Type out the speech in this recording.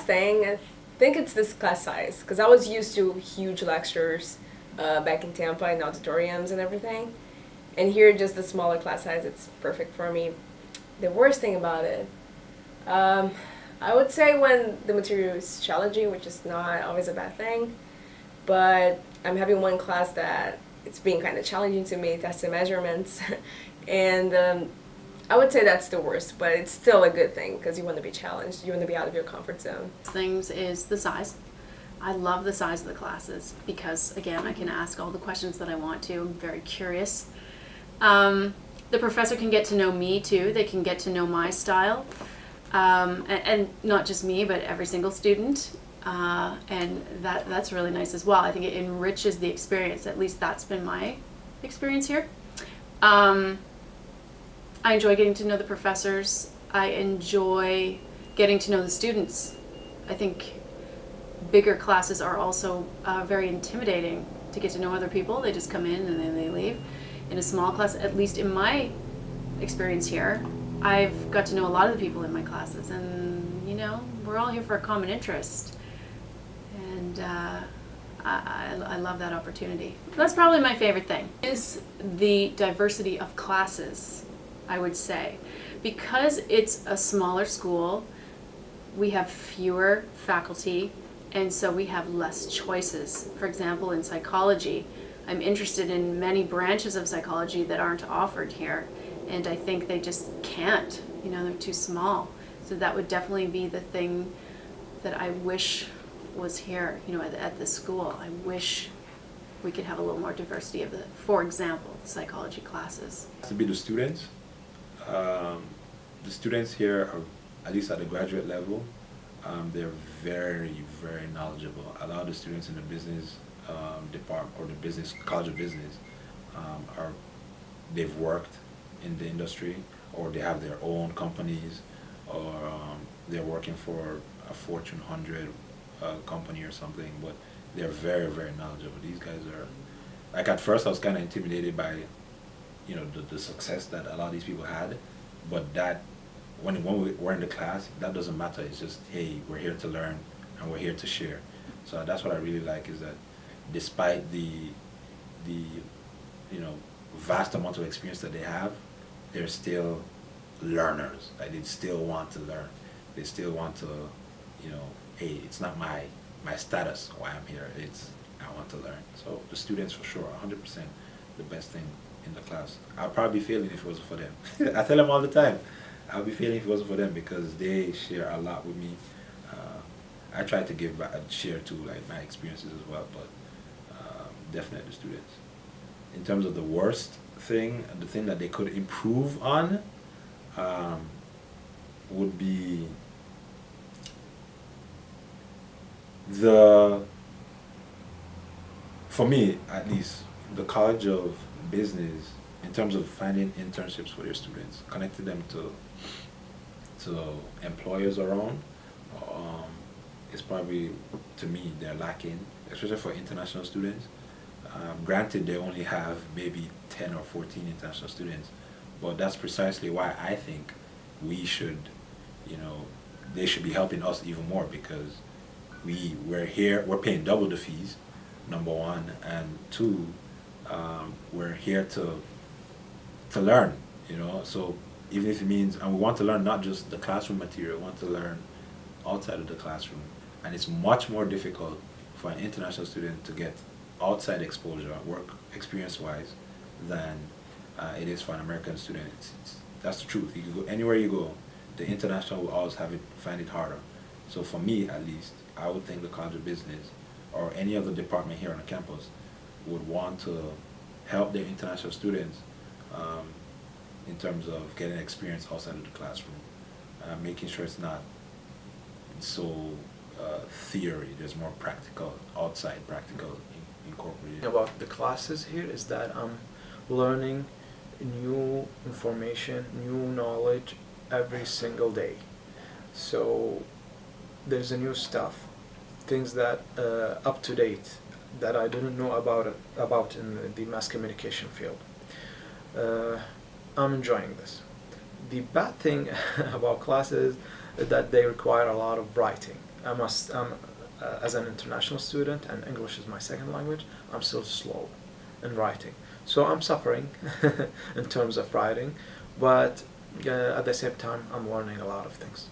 Thing, I think it's this class size, because I was used to huge lectures back in Tampa in auditoriums and everything, and here just the smaller class size, it's perfect for me. The worst thing about it, um, I would say when the material is challenging, which is not always a bad thing, but I'm having one class that it's being kind of challenging to me, test and measurements, and I would say that's the worst, but it's still a good thing because you want to be challenged. You want to be out of your comfort zone. Things is the size. I love the size of the classes because, again, I can ask all the questions that I want to. I'm very curious. The professor can get to know me too. They can get to know my style, and not just me, but every single student. And that's really nice as well. I think it enriches the experience. At least that's been my experience here. I enjoy getting to know the professors. I enjoy getting to know the students. I think bigger classes are also very intimidating to get to know other people. They just come in and then they leave. In a small class, at least in my experience here, I've got to know a lot of the people in my classes, and we're all here for a common interest. And I love that opportunity. That's probably my favorite thing, is the diversity of classes, I would say. Because it's a smaller school, we have fewer faculty, and so we have less choices. For example, in psychology, I'm interested in many branches of psychology that aren't offered here, and I think they just can't. They're too small. So that would definitely be the thing that I wish was here, at the school. I wish we could have a little more diversity of for example, psychology classes. To be the students. The students here are, at least at the graduate level, they're very, very knowledgeable. A lot of the students in the business department or the college of business they've worked in the industry, or they have their own companies, or they're working for a Fortune 100 company or something, but they're very, very knowledgeable. These guys are, like, at first I was kind of intimidated by the success that a lot of these people had, but that when we're in the class, that doesn't matter. It's just, hey, we're here to learn and we're here to share. So that's what I really like, is that despite the vast amount of experience that they have, they're still learners. Like, they still want to learn. They still want to, hey, it's not my status why I'm here. It's, I want to learn. So the students, for sure, 100% the best thing in the class. I'll probably be failing if it wasn't for them. I tell them all the time, I'll be failing if it wasn't for them, because they share a lot with me. I try to give back, share too, like, my experiences as well, but definitely the students. In terms of the worst thing, the thing that they could improve on would be for me at least, the College of Business, in terms of finding internships for their students, connecting them to employers around, is probably, to me, they're lacking, especially for international students. Granted, they only have maybe 10 or 14 international students, but that's precisely why I think we should, they should be helping us even more, because we're here, we're paying double the fees, number one, and two, we're here to learn, so even if it means, and we want to learn not just the classroom material, we want to learn outside of the classroom, and it's much more difficult for an international student to get outside exposure, work experience-wise, than it is for an American student. That's the truth. You can go anywhere you go, the international will always find it harder. So for me, at least, I would think the College of Business or any other department here on the campus would want to help their international students in terms of getting experience outside of the classroom, making sure it's not so theory. There's more practical, outside practical incorporated. About the classes here is that I'm learning new information, new knowledge every single day. So there's a new stuff, things that up to date that I didn't know about in the mass communication field. I'm enjoying this. The bad thing about classes is that they require a lot of writing. as an international student and English is my second language, I'm still slow in writing. So I'm suffering in terms of writing, but at the same time, I'm learning a lot of things.